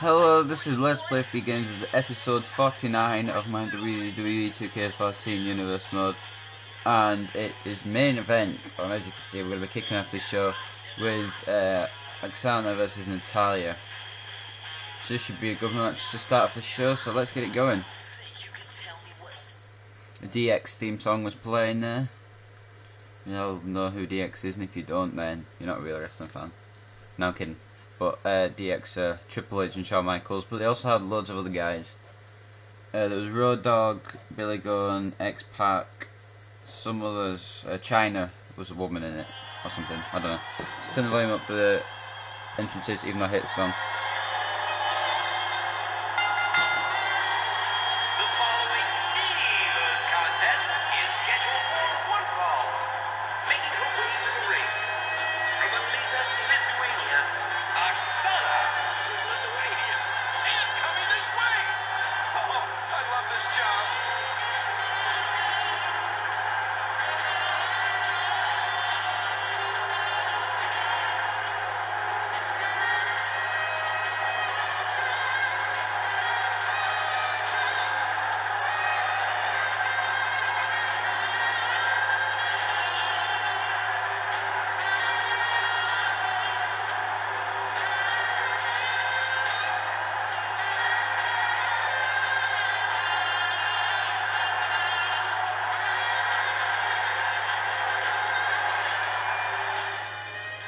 Hello, this is Let's Play Begins with episode 49 of my WWE 2K14 Universe mode, and it is main event, and as you can see we're going to be kicking off this show with Aksana versus Natalya. So this should be a good match to start off the show, so let's get it going. The DX theme song was playing there. You all know who DX is, and if you don't then you're not a real wrestling fan. No, I'm kidding. But DX, Triple H and Shawn Michaels, but they also had loads of other guys. There was Road Dogg, Billy Gunn, X-Pac, some others. China was a woman in it, or something, I don't know. Just turn the volume up for the entrances, even though I hate the song.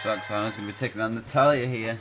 So Aksana's going to be taking on Natalya here.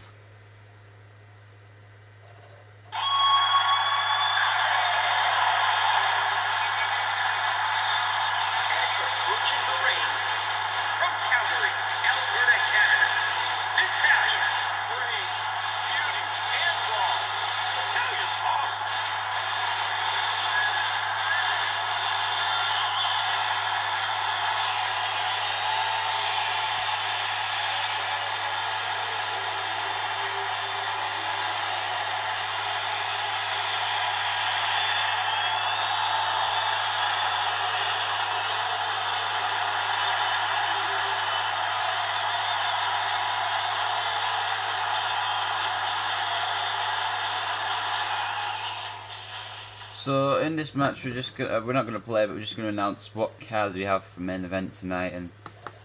So in this match we're not gonna play, but we're just gonna announce what card we have for main event tonight, and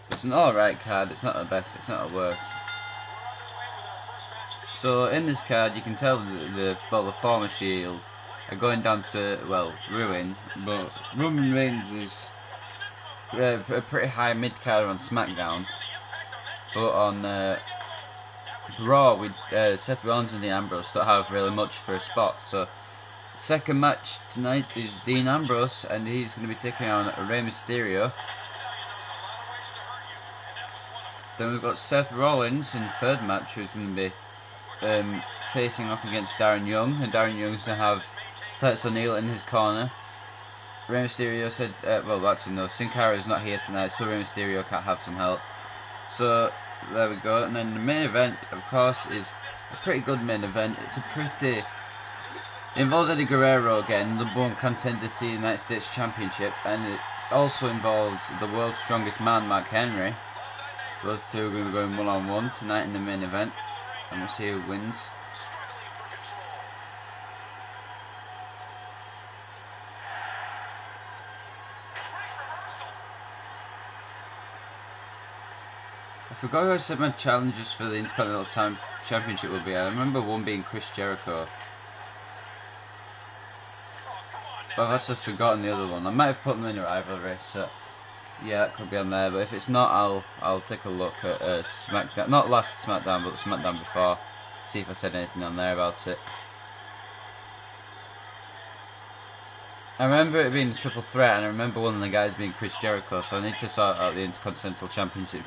it's an alright card. It's not the best, it's not the worst. So in this card you can tell the former Shield are going down to, well, ruin, but Roman Reigns is a pretty high mid card on SmackDown, but on Raw with Seth Rollins and the Ambrose don't have really much for a spot. So second match tonight is Dean Ambrose, and he's going to be taking on Rey Mysterio. Then we've got Seth Rollins in the third match, who's going to be facing off against Darren Young, and Darren Young's going to have Titus in his corner. Rey Mysterio said, well actually no, Sin Cara's not here tonight, so Rey Mysterio can't have some help. So there we go, and then the main event, of course, is a pretty good main event. It involves Eddie Guerrero again, number one contender to the United States Championship, and it also involves the world's strongest man, Mark Henry. Those two are going to be going one-on-one tonight in the main event, and we'll see who wins. I forgot who I said my challenges for the Intercontinental Championship would be. I remember one being Chris Jericho, but I've actually forgotten the other one. I might have put them in a rivalry, so yeah, that could be on there. But if it's not, I'll take a look at SmackDown, not last SmackDown, but the SmackDown before, see if I said anything on there about it. I remember it being a triple threat, and I remember one of the guys being Chris Jericho, so I need to sort out the Intercontinental Championship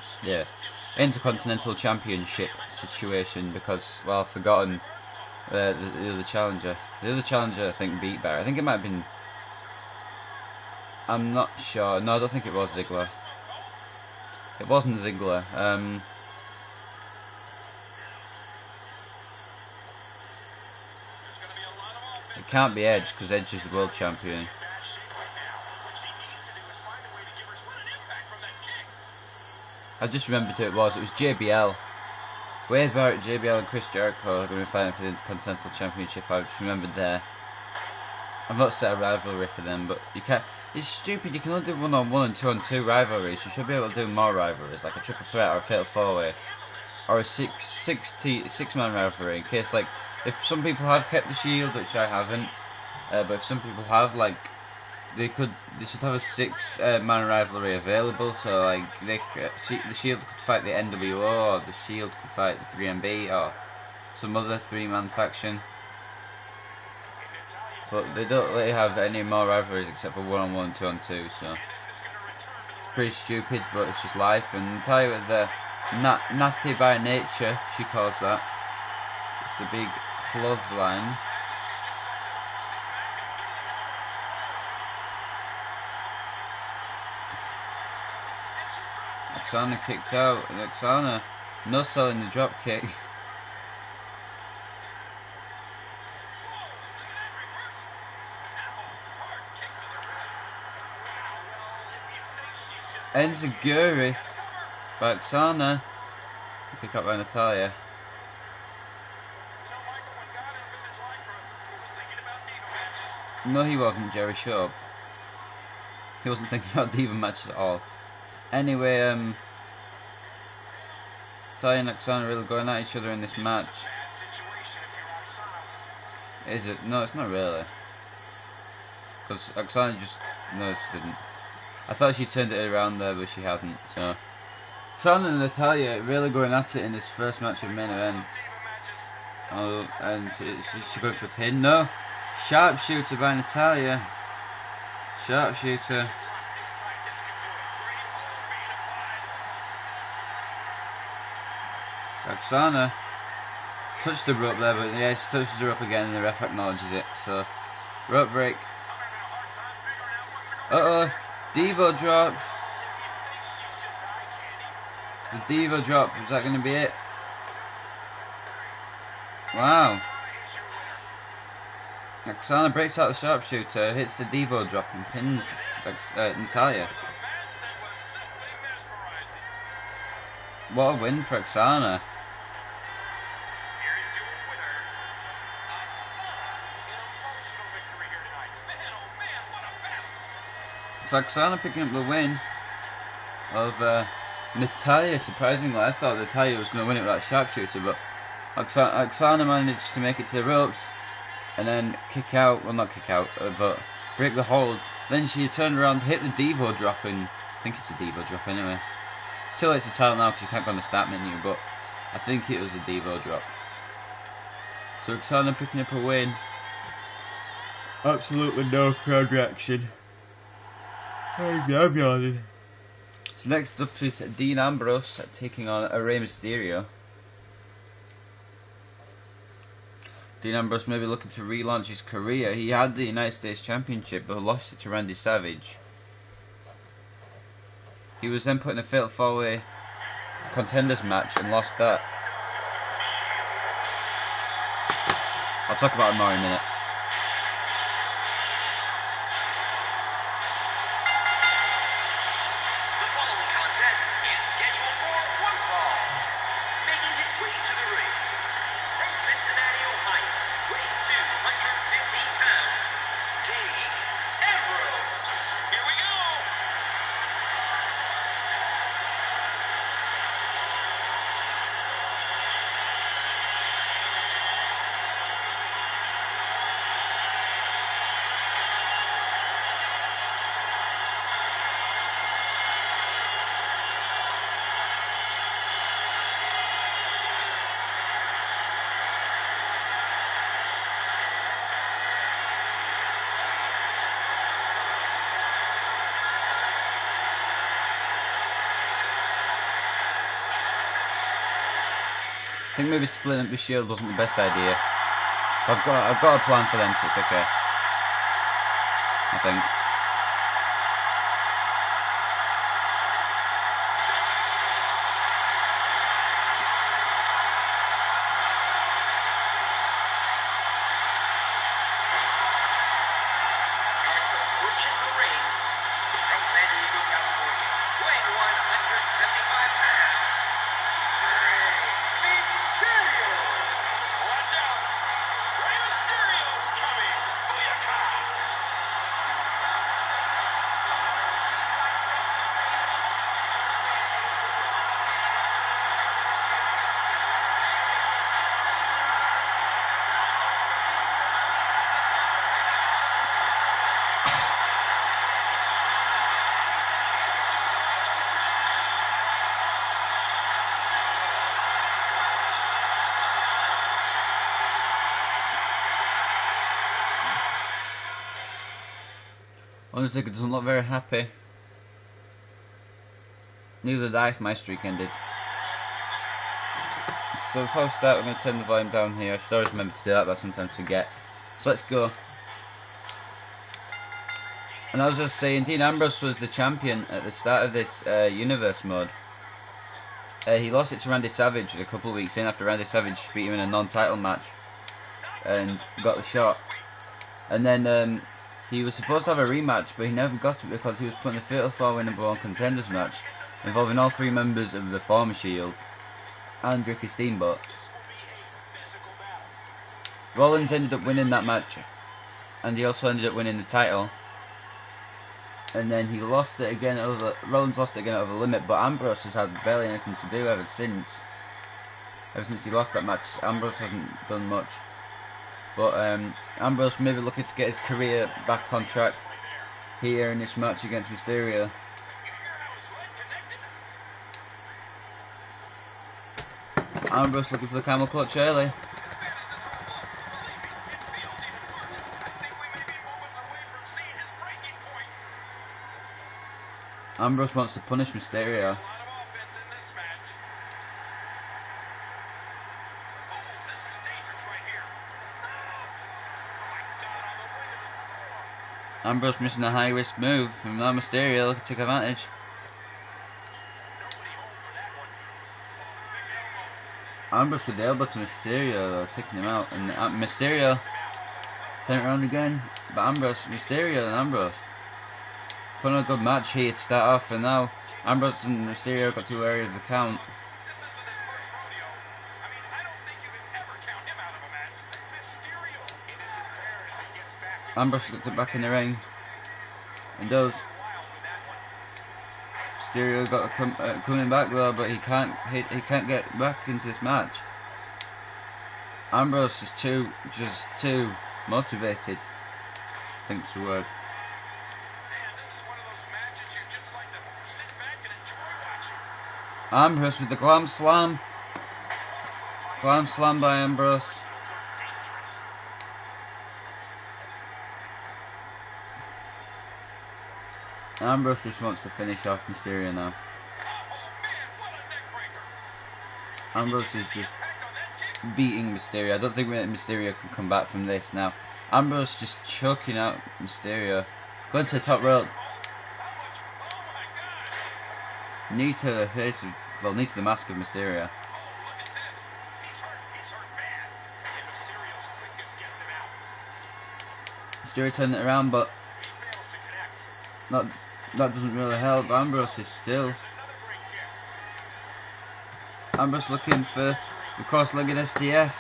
situation, because, well, I've forgotten the other challenger. The other challenger, I think, beat Barry. I think it might have been, I'm not sure. No, I don't think it was Ziggler. It wasn't Ziggler. It can't be Edge, because Edge is the world champion. I just remembered who it was. It was JBL. Wade Barrett, JBL, and Chris Jericho are going to be fighting for the Intercontinental Championship. I just remembered there. I've not set a rivalry for them, but you can't. It's stupid. You can only do 1-on-1 and 2-on-2 rivalries. You should be able to do more rivalries, like a triple threat or a fatal four-way, or a six-man rivalry. In case, like, if some people have kept the Shield, which I haven't, but if some people have, like, they should have a six-man rivalry available. So, like, the Shield could fight the NWO, or the Shield could fight the 3MB, or some other three-man faction. But they don't really have any more rivalries except for 1-on-1 and 2-on-2, so it's pretty stupid, but it's just life. And Natalya with the natty by nature, she calls that. It's the big clothesline. Aksana kicked out, and Aksana no selling the drop kick. Enziguri by Aksana. Kick up by Natalya. No, he wasn't, Jerry. Shut up. He wasn't thinking about Diva matches at all. Anyway, Natalya and Aksana really going at each other in this match. Is it? No, it's not really. Because Aksana just... No, she didn't. I thought she turned it around there, but she hadn't. So, Aksana and Natalya really going at it in this first match of main event. Oh, and she's going for a pin. No, sharpshooter by Natalya. Sharpshooter. Aksana touched the rope there, but yeah, she touches her up again, and the ref acknowledges it. So, rope break. Devo drop. The Devo drop. Is that going to be it? Wow. Aksana breaks out the sharpshooter, hits the Devo drop and pins Natalya. What a win for Aksana. So Aksana picking up the win of Natalya. Surprisingly, I thought Natalya was going to win it with that sharpshooter, but Aksana managed to make it to the ropes and then kick out. Well, not kick out, but break the hold. Then she turned around, hit the Devo drop, and I think it's a Devo drop anyway. It's too late to tell now because you can't go on the start menu, but I think it was a Devo drop. So Aksana picking up a win. Absolutely no crowd reaction. I'm yawning. So next up is Dean Ambrose taking on Rey Mysterio. Dean Ambrose may be looking to relaunch his career. He had the United States Championship but lost it to Randy Savage. He was then put in a fatal 4-way contenders match and lost that. I'll talk about it more in a minute. I think maybe splitting up the Shield wasn't the best idea. But I've got a plan for them, so it's okay. I think. Undertaker doesn't look very happy. Neither did I if my streak ended. So before we start, we're going to turn the volume down here. I should always remember to do that, but I sometimes forget. So let's go. And I was just saying, Dean Ambrose was the champion at the start of this universe mode. He lost it to Randy Savage a couple of weeks in after Randy Savage beat him in a non-title match and got the shot. And then he was supposed to have a rematch, but he never got it because he was put in the Fatal 4-Way #1 Contenders match involving all 3 members of the former Shield and Ricky Steamboat. Rollins ended up winning that match, and he also ended up winning the title. And then he lost it again over. Rollins lost it again over the limit, but Ambrose has had barely anything to do ever since. Ever since he lost that match, Ambrose hasn't done much. But Ambrose maybe looking to get his career back on track here in this match against Mysterio. Ambrose looking for the camel clutch early. Ambrose wants to punish Mysterio. Ambrose missing a high risk move, and now Mysterio looking to take advantage. Ambrose with the elbow to Mysterio though, taking him out, and Mysterio turn it around again, but Mysterio and Ambrose. Put on a good match here to start off, and now Ambrose and Mysterio got 2 areas of the count. Ambrose gets it back in the ring, and does. Mysterio got coming back though, but he can't get back into this match. Ambrose is just too motivated, I think's the word. Ambrose with the glam slam. Glam slam by Ambrose. Ambrose just wants to finish off Mysterio now. Ambrose is just beating Mysterio. I don't think Mysterio can come back from this now. Ambrose just choking out Mysterio. Going to the top rope. Knee to the face of, well, knee to the mask of Mysterio. Mysterio turning it around, but that doesn't really help. Ambrose is still. Ambrose looking for the cross-legged STF.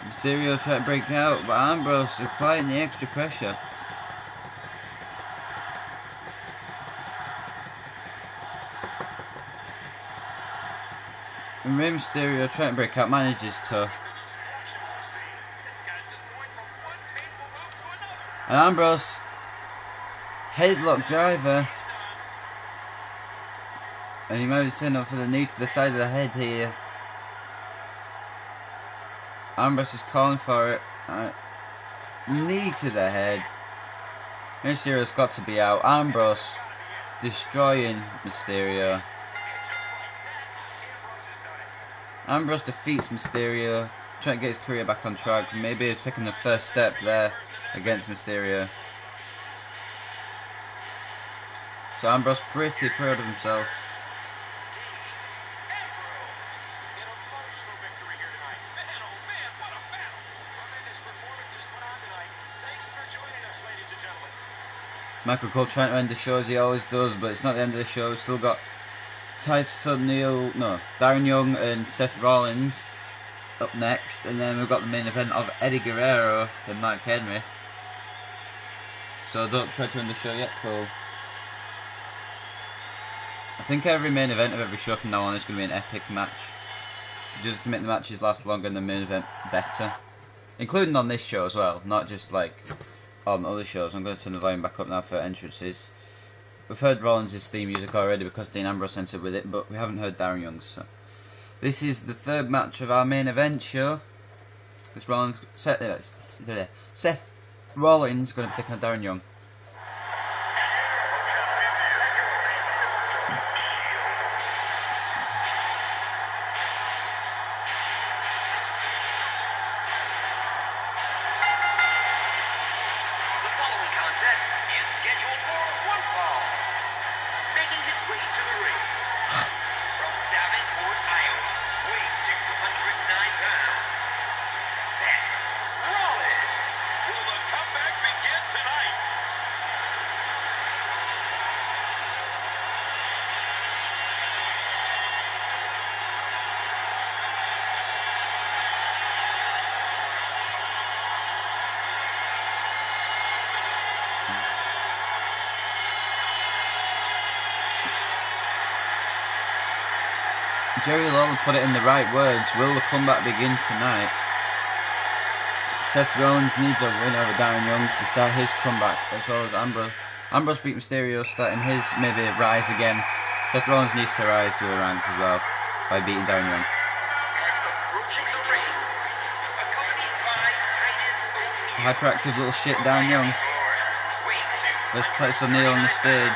Mysterio trying to break out, but Ambrose applying the extra pressure. And Rey Mysterio trying to break out, manages to. And Ambrose, headlock driver. And he might be setting up for the knee to the side of the head here. Ambrose is calling for it. Knee to the head. Mysterio's got to be out. Ambrose destroying Mysterio. Ambrose defeats Mysterio, trying to get his career back on track. Maybe taking the first step there against Mysterio. So Ambrose pretty proud of himself. Michael Cole trying to end the show as he always does, but it's not the end of the show. We've still got Titus, Darren Young and Seth Rollins up next, and then we've got the main event of Eddie Guerrero and Mark Henry. So don't try to end the show yet, Cole. I think every main event of every show from now on is going to be an epic match, just to make the matches last longer and the main event better, including on this show as well, not just like on other shows. I'm going to turn the volume back up now for entrances. We've heard Rollins' theme music already because Dean Ambrose entered with it, but we haven't heard Darren Young's. So This is the third match of our main event show. This Rollins, Seth Rollins going to be taking on Darren Young. Jerry Lawler put it in the right words. Will the comeback begin tonight? Seth Rollins needs a win over Darren Young to start his comeback, as well as Ambrose. Ambrose beat Mysterio, starting his maybe rise again. Seth Rollins needs to rise through the ranks as well by beating Darren Young. Hyperactive little shit Darren Young. There's Titus on the stage.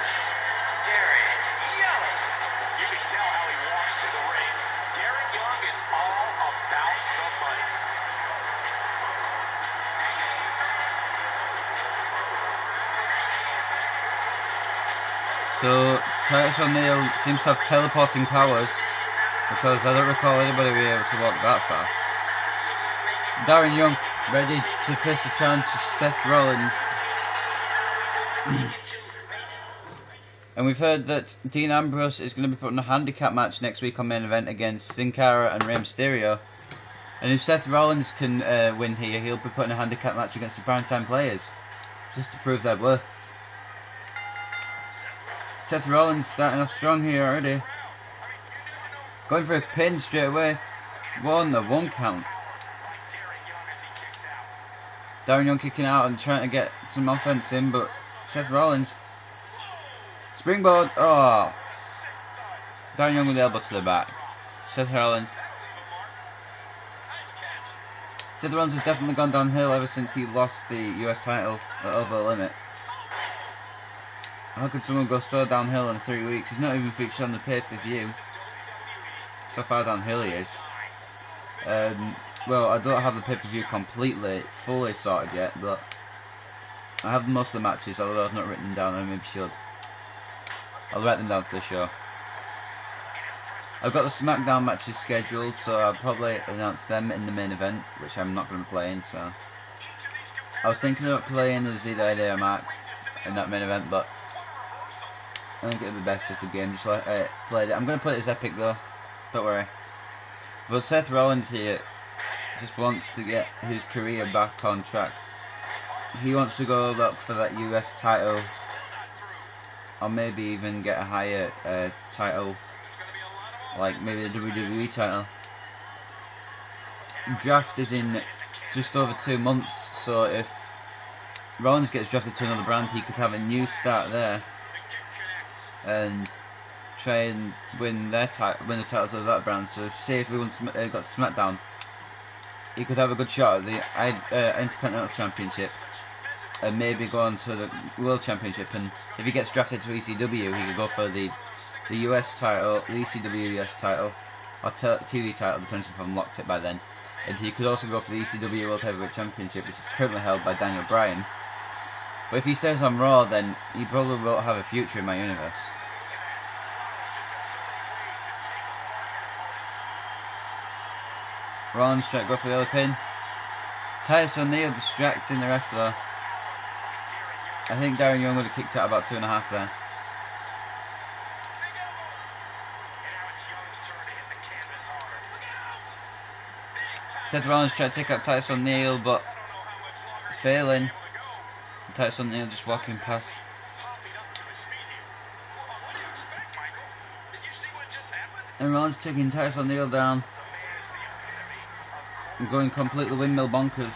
So, Titus O'Neil seems to have teleporting powers, because I don't recall anybody being able to walk that fast. Darren Young ready to face a challenge to Seth Rollins. And we've heard that Dean Ambrose is going to be putting a handicap match next week on main event against Sin Cara and Rey Mysterio. And if Seth Rollins can win here, he'll be putting a handicap match against the primetime players, just to prove their worth. Seth Rollins starting off strong here already. Going for a pin straight away. One count. Darren Young kicking out and trying to get some offense in, but Seth Rollins. Springboard. Oh. Darren Young with the elbow to the back. Seth Rollins. Seth Rollins has definitely gone downhill ever since he lost the US title at Over the Limit. How could someone go so downhill in 3 weeks? He's not even featured on the pay-per-view. So far downhill he is. Well, I don't have the pay-per-view fully sorted yet, but I have most of the matches, although I've not written them down. I maybe should. I'll write them down to the show. I've got the SmackDown matches scheduled, so I'll probably announce them in the main event, which I'm not going to be playing. So I was thinking about playing the Zeta Mark in that main event, but I think it'll be best if the game just played it. I'm going to play it as Epic though, don't worry. But Seth Rollins here just wants to get his career back on track. He wants to go up for that US title, or maybe even get a higher title, like maybe the WWE title. Draft is in just over 2 months, so if Rollins gets drafted to another brand, he could have a new start there and try and win the titles of that brand. So say if we got SmackDown, he could have a good shot at the Intercontinental Championship and maybe go on to the World Championship. And if he gets drafted to ECW, he could go for the US title, the ECW US title, or TV title, depending if I'm locked it by then. And he could also go for the ECW World Heavyweight Championship, which is currently held by Daniel Bryan. But if he stays on Raw, then he probably won't have a future in my universe. Rollins trying to go for the other pin. Titus O'Neil distracting the ref though. I think Darren Young would have kicked out about 2.5 there. Seth Rollins tried to take out Titus O'Neil, but failing. Titus O'Neil just walking past. And Rollins taking Titus O'Neil down and going completely windmill bonkers.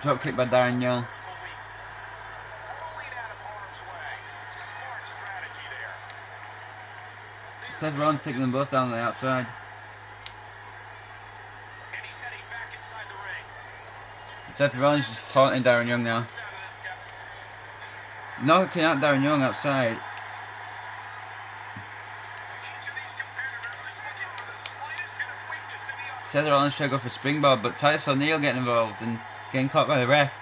Drop kick by Darren Young. Seth Rollins taking them both down on the outside. Seth Rollins just taunting Darren Young now. Knocking out Darren Young outside. Seth Rollins trying to go for a springboard, but Titus O'Neil getting involved and getting caught by the ref.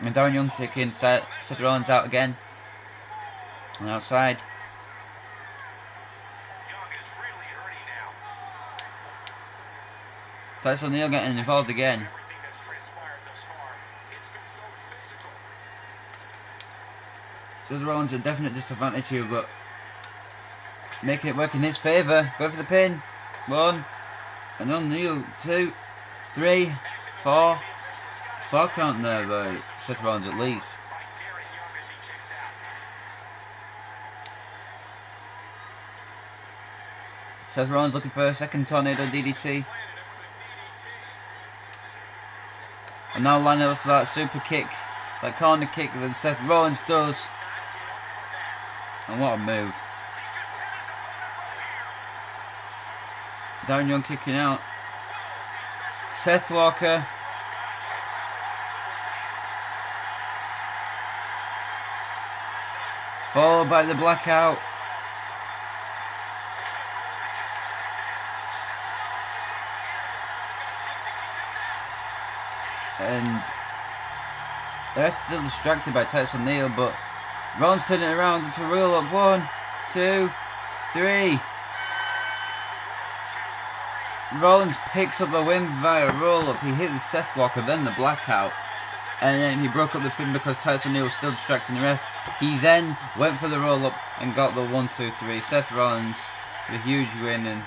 And Darren Young taking Seth Rollins out again. On the outside. Titus O'Neil getting involved again. Seth Rollins a definite disadvantage here, but making it work in his favour. Go for the pin. 1. And O'Neil. 2. 3. 4. 4 count there by Seth Rollins at least. Seth Rollins looking for a second tornado DDT. And now lining up for that super kick, that corner kick that Seth Rollins does. And what a move. Darren Young kicking out. Seth Walker. Followed by the blackout. And they're still distracted by Titus O'Neil, but Rollins turning it around into a roll up. 1, 2, 3. Rollins picks up the win via roll up. He hit the Seth Walker, then the blackout, and then he broke up the pin because Titus O'Neil was still distracting the ref. He then went for the roll up and got the 1, 2, 3. Seth Rollins with a huge win. And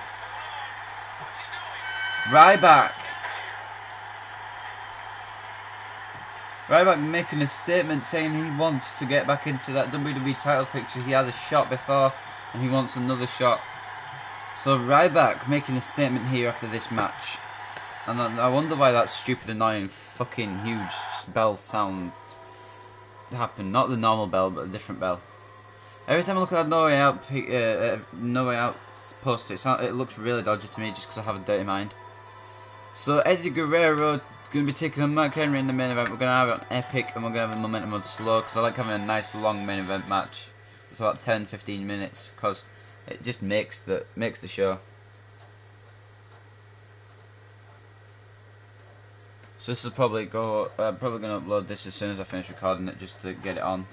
Ryback making a statement saying he wants to get back into that WWE title picture. He had a shot before and he wants another shot. So Ryback making a statement here after this match. And I wonder why that stupid, annoying, fucking huge bell sound happened. Not the normal bell, but a different bell. Every time I look at that No Way Out poster, it looks really dodgy to me just because I have a dirty mind. So Eddie Guerrero going to be taking on Mark Henry in the main event. We're going to have an epic and we're going to have a momentum on slow because I like having a nice long main event match. It's about 10-15 minutes because it just makes the show. So this will probably go. I'm probably going to upload this as soon as I finish recording it just to get it on.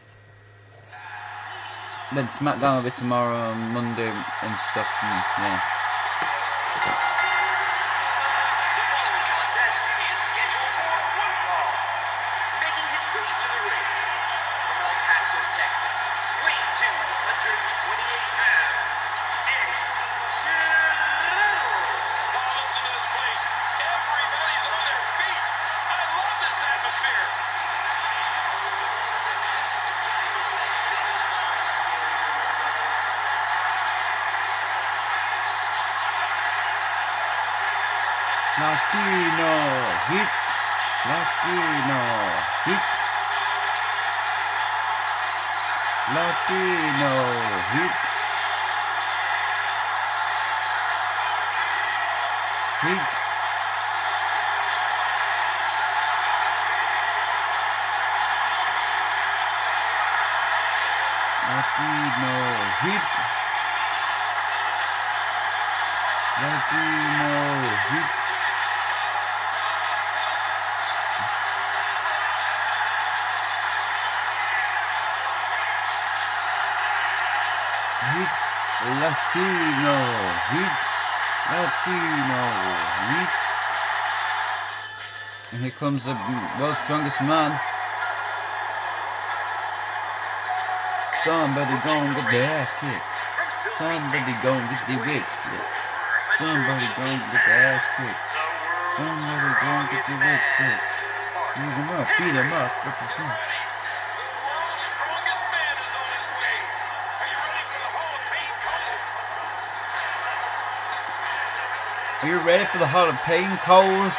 Then SmackDown will be tomorrow and Monday and stuff. And, yeah. Latino hit, Latino hit, Latino hit, hit, Latino hit, Latino hit. Latino hit, Latino hit. And here comes the world's strongest man. Somebody gon' get the ass kicked. Somebody gon' get the wig split. Somebody gon' get the ass kicked. Somebody gon' get the wig split. Beat him up, represent. Are you ready for the Hall of Pain, Cole?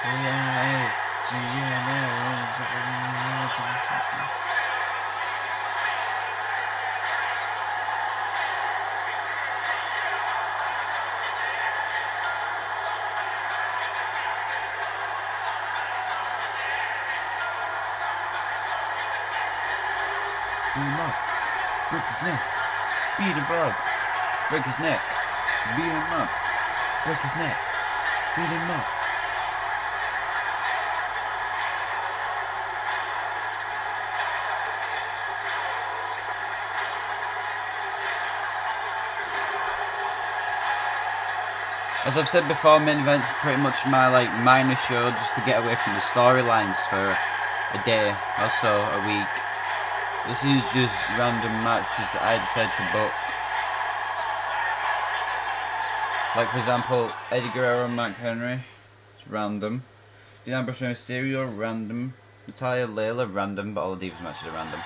Yeah. Beat him up. Break his neck. Beat him up. Break his neck. Beat him up. Break his neck. Beat him up. As I've said before, main events are pretty much my minor show just to get away from the storylines for a day or so, a week. This is just random matches that I decide to book. Like for example, Eddie Guerrero and Mark Henry, it's random. The Ambrose and Mysterio, random. Natalya, Layla, random, but all the Divas matches are random.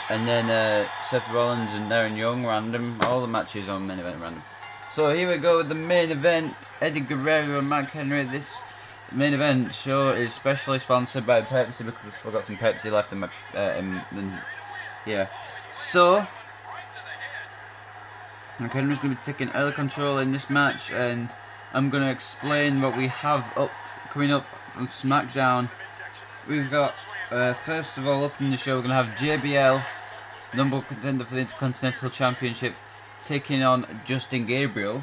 And then Seth Rollins and Darren Young, random. All the matches on main event random. So here we go with the main event, Eddie Guerrero and Mark Henry. This main event show is specially sponsored by Pepsi because I forgot some Pepsi left in my yeah. So Mark Henry's going to be taking early control in this match, and I'm going to explain what we have coming up on SmackDown. We've got first of all up in the show we're going to have JBL, number one contender for the Intercontinental Championship, taking on Justin Gabriel,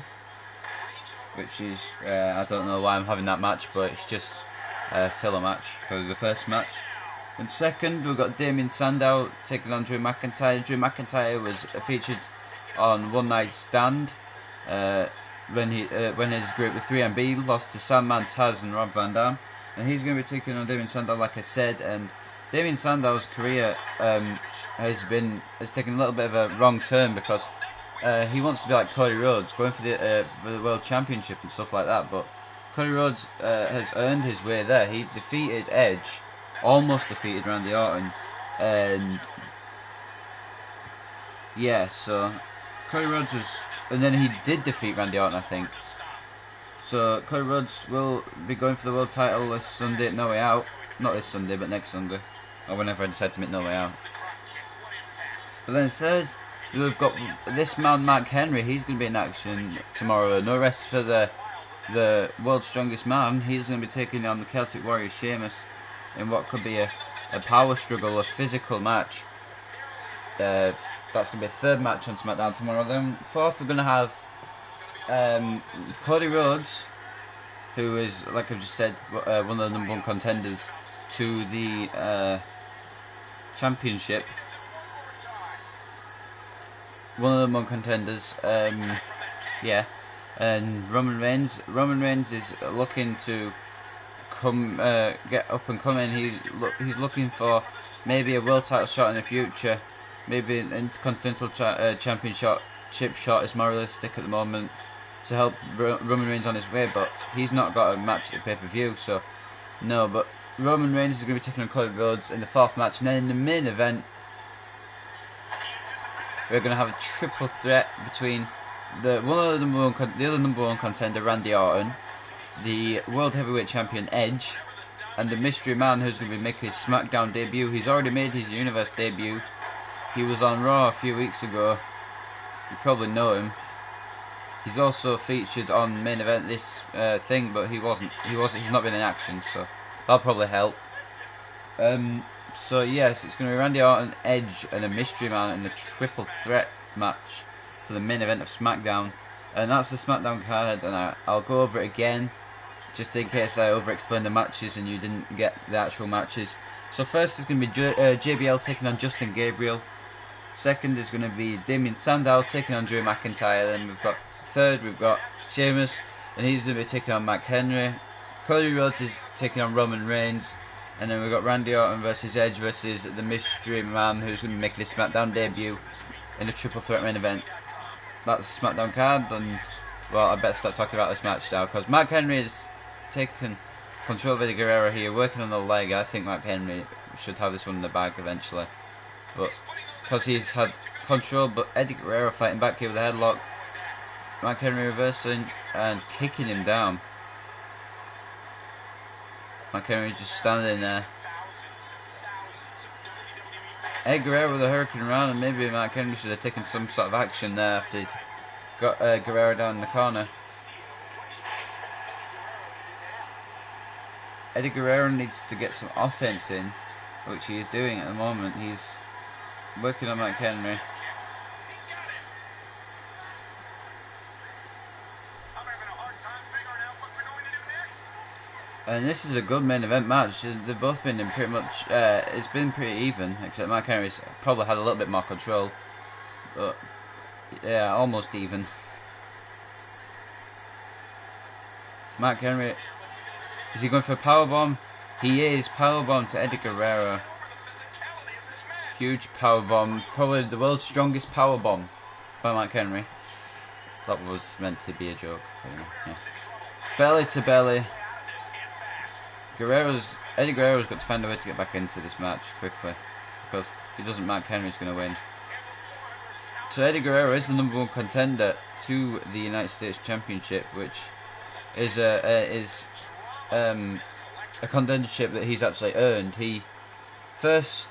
which is I don't know why I'm having that match, but it's just a filler match for the first match. And second, we've got Damien Sandow taking on Drew McIntyre. Drew McIntyre was featured on One Night Stand when his group, the 3MB, lost to Sandman, Taz and Rob Van Dam. And he's going to be taking on Damien Sandow, like I said. And Damien Sandow's career has taken a little bit of a wrong turn because he wants to be like Cody Rhodes, going for the World Championship and stuff like that. But Cody Rhodes has earned his way there. He defeated Edge. Almost defeated Randy Orton, and yeah, so Cody Rhodes was, and then he did defeat Randy Orton, I think. So Cody Rhodes will be going for the world title this Sunday at No Way Out. Not this Sunday, but next Sunday, or whenever I decide to make No Way Out. But then third, we've got this man Mark Henry. He's going to be in action tomorrow. No rest for the world's strongest man. He's going to be taking on the Celtic Warrior Sheamus in what could be a power struggle, a physical match. That's going to be a third match on SmackDown tomorrow. Then fourth, we're going to have Cody Rhodes, who is, like I've just said, one of the number one contenders to the championship. One of the number one contenders, yeah. And Roman Reigns. Roman Reigns is looking to get up and coming. He's looking for maybe a world title shot in the future, maybe an Intercontinental Championship shot is more realistic at the moment to help Roman Reigns on his way, but he's not got a match at the pay-per-view, so no. But Roman Reigns is going to be taking on Cody Rhodes in the fourth match, and then in the main event we're going to have a triple threat between the other number one contender Randy Orton, the World Heavyweight Champion Edge, and the mystery man who's going to be making his SmackDown debut. He's already made his Universe debut. He was on Raw a few weeks ago. You probably know him. He's also featured on main event this thing, but he's not been in action, so that'll probably help. So yes, it's going to be Randy Orton, Edge, and a mystery man in a triple threat match for the main event of SmackDown. And that's the SmackDown card, and I'll go over it again, just in case I over-explained the matches and you didn't get the actual matches. So first is going to be JBL taking on Justin Gabriel. Second is going to be Damien Sandow taking on Drew McIntyre. Then we've got Sheamus, and he's going to be taking on Mark Henry. Cody Rhodes is taking on Roman Reigns. And then we've got Randy Orton versus Edge versus the mystery man who's going to be making his SmackDown debut in a triple threat main event. That's the SmackDown card, and well, I better start talking about this match now, because Mark Henry is taking control of Eddie Guerrero here, working on the leg. I think Mark Henry should have this one in the bag eventually, but because he's had control, but Eddie Guerrero fighting back here with a headlock, Mark Henry reversing and kicking him down. Mark Henry just standing there. Eddie Guerrero with a hurricane round, and maybe Mark Henry should have taken some sort of action there after he'd got Guerrero down in the corner. Eddie Guerrero needs to get some offense in, which he is doing at the moment. He's working on Mark Henry. And this is a good main event match. They've both been in pretty much, it's been pretty even, except Mark Henry's probably had a little bit more control. But, yeah, almost even. Mark Henry, is he going for a powerbomb? He is. Powerbomb to Eddie Guerrero. Huge powerbomb. Probably the world's strongest powerbomb by Mark Henry. That was meant to be a joke. But, yeah. Belly to belly. Eddie Guerrero's got to find a way to get back into this match quickly, because if he doesn't, Mark Henry's going to win. So Eddie Guerrero is the #1 contender to the United States Championship, which is a contendership that he's actually earned. He first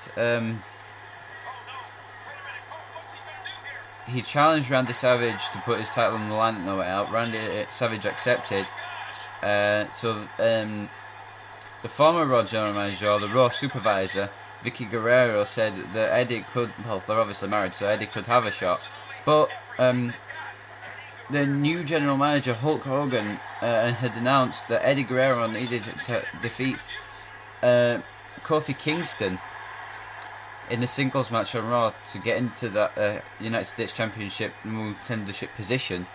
he challenged Randy Savage to put his title on the line at No Way Out. Randy Savage accepted. The former Raw general manager, or the Raw supervisor, Vicky Guerrero, said that Eddie could, well, they're obviously married, so Eddie could have a shot. But the new general manager, Hulk Hogan, had announced that Eddie Guerrero needed to defeat Kofi Kingston in a singles match on Raw to get into that United States Championship contendership position.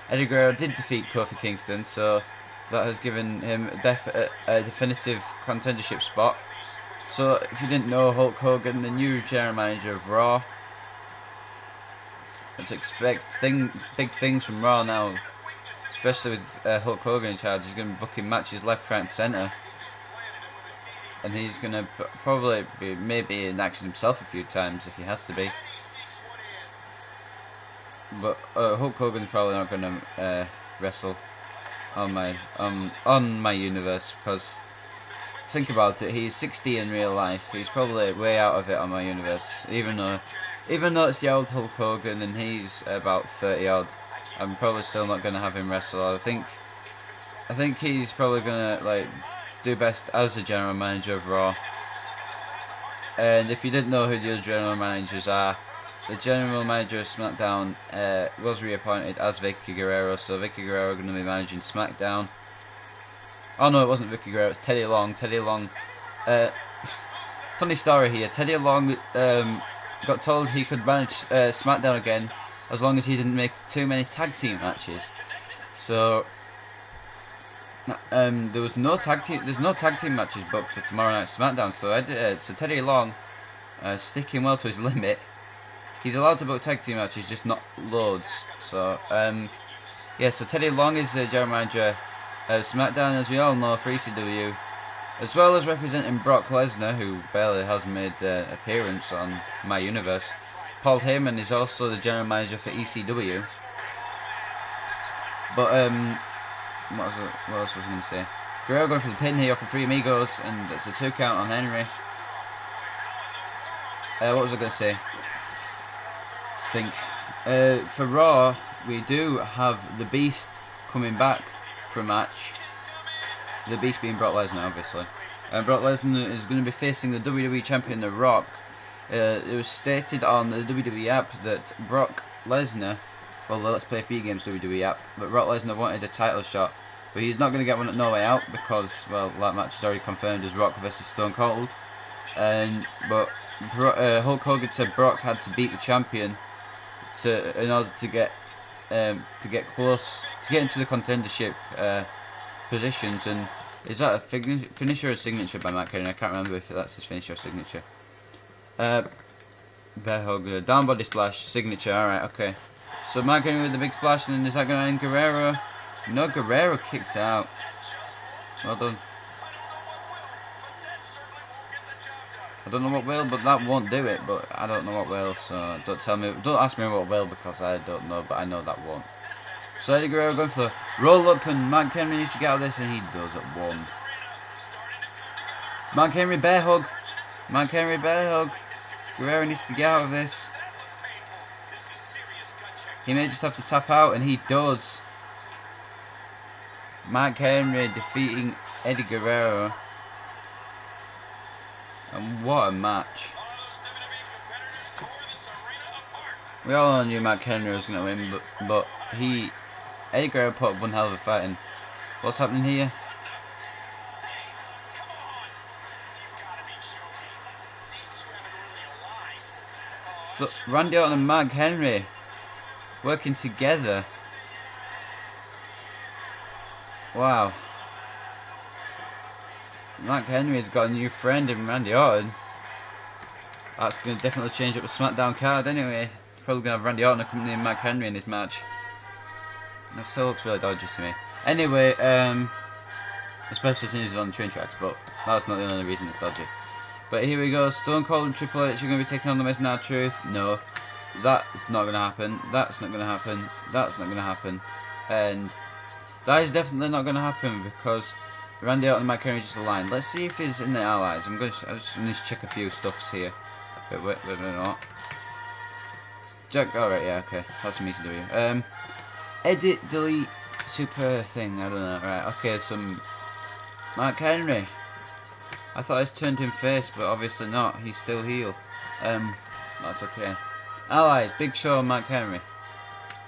Eddie Guerrero did defeat Kofi Kingston, so that has given him a definitive contendership spot. So, if you didn't know, Hulk Hogan, the new general manager of Raw, to expect big things from Raw now, especially with Hulk Hogan in charge. He's going to be booking matches left, right, and centre, and he's going to probably be maybe in action himself a few times if he has to be. But Hulk Hogan's probably not going to wrestle on my universe, because think about it, he's 60 in real life. He's probably way out of it on my universe, even though it's the old Hulk Hogan and he's about 30 odd. I'm probably still not going to have him wrestle. I think he's probably going to do best as the general manager of Raw. And if you didn't know who the other general managers are, the general manager of SmackDown was reappointed as Vicky Guerrero, so Vicky Guerrero going to be managing SmackDown. Oh no, it wasn't Vicky Guerrero, it's Teddy Long. Teddy Long, funny story here, Teddy Long got told he could manage SmackDown again as long as he didn't make too many tag team matches. So there's no tag team matches booked for tomorrow night's SmackDown, so Teddy Long, sticking well to his limit. He's allowed to book tag team matches, just not loads. So, yeah, so Teddy Long is the general manager of SmackDown, as we all know, for ECW, as well as representing Brock Lesnar, who barely has made an appearance on my universe. Paul Heyman is also the general manager for ECW. But, what else was I going to say? Guerrero going for the pin here for Three Amigos, and it's a 2 count on Henry. What was I going to say? For Raw, we do have the Beast coming back for a match. The Beast being Brock Lesnar, obviously. Brock Lesnar is going to be facing the WWE Champion, The Rock. It was stated on the WWE app that Brock Lesnar, well, the Let's Play Free Games WWE app, but Brock Lesnar wanted a title shot, but he's not going to get one at No Way Out because, well, that match is already confirmed as Rock vs Stone Cold. But Hulk Hogan said Brock had to beat the champion in order to get close, to get into the contendership positions. And is that a finisher or signature by Mark Henry? I can't remember if that's his finisher or signature. Bear hug, down body splash, signature. Alright, okay. So Mark Henry with the big splash, and then is that going to end Guerrero? No, Guerrero kicks out. Well done. I don't know what will, but that won't do it. But I don't know what will, so don't ask me what will, because I don't know, but I know that won't. So Eddie Guerrero going for roll up, and Mark Henry needs to get out of this, and he does at 1. Mark Henry bear hug. Mark Henry bear hug. Guerrero needs to get out of this. He may just have to tap out, and he does. Mark Henry defeating Eddie Guerrero. And what a match. We all knew Mark Henry was going to win, but Eddie Guerrero put up one hell of a fight in. What's happening here? So, Randy Orton and Mark Henry working together. Wow. Mark Henry's got a new friend in Randy Orton. That's going to definitely change up the SmackDown card anyway. Probably going to have Randy Orton accompanying Mark Henry in this match. That still looks really dodgy to me. Anyway, especially since he's on the train tracks, but that's not the only reason it's dodgy. But here we go, Stone Cold and Triple H are going to be taking on the Miz and R-Truth. No, that's not going to happen. That's not going to happen. That's not going to happen. And that is definitely not going to happen because Randy Orton and Mark Henry just aligned. Let's see if he's in the Allies. I just need to check a few stuffs here. Wait, what? Jack, alright, yeah, okay. That's me to do. Edit, delete, super thing, I don't know. Right, okay, some Mark Henry. I thought I turned him face, but obviously not. He's still heel. That's okay. Allies, Big Show, Mark Henry.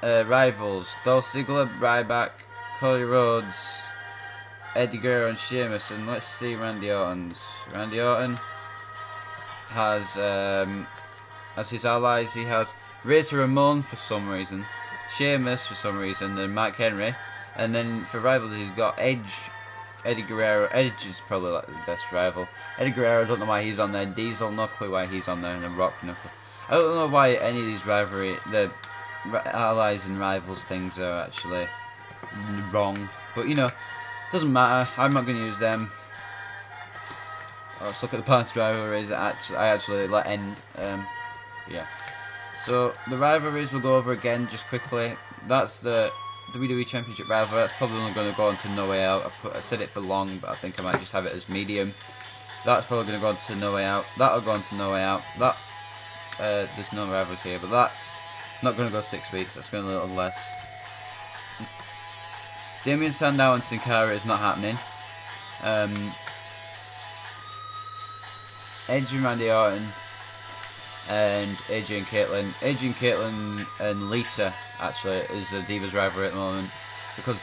Rivals, Dolph Ziggler, Ryback, Cody Rhodes, Eddie Guerrero and Sheamus. And let's see Randy Orton's. Randy Orton has, as his allies, he has Razor Ramon for some reason, Sheamus for some reason, and Mark Henry. And then for rivals, he's got Edge, Eddie Guerrero. Edge is probably like the best rival. Eddie Guerrero, I don't know why he's on there. Diesel, no clue why he's on there. And then Rock, no clue. I don't know why any of these the allies and rivals things are actually wrong. But you know, doesn't matter. I'm not going to use them. Let's look at the past rivalries I actually let end. Yeah. So the rivalries we'll go over again just quickly. That's the WWE Championship rivalry. That's probably only going to go on to No Way Out. I said it for long, but I think I might just have it as medium. That's probably going to go on to No Way Out. That'll go on to No Way Out. That there's no rivals here, but that's not going to go 6 weeks. That's going a little less. Damien Sandow and Sin Cara is not happening. Edge and Randy Orton and AJ and Caitlyn. AJ and Caitlyn and Lita actually is a Divas rivalry at the moment because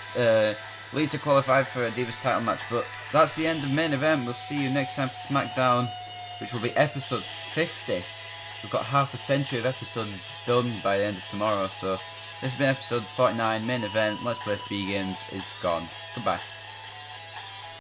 Lita qualified for a Divas title match. But that's the end of main event. We'll see you next time for SmackDown, which will be episode 50. We've got half a century of episodes done by the end of tomorrow. So this has been episode 49. Main event. Let's Play 3 Games is gone. Goodbye.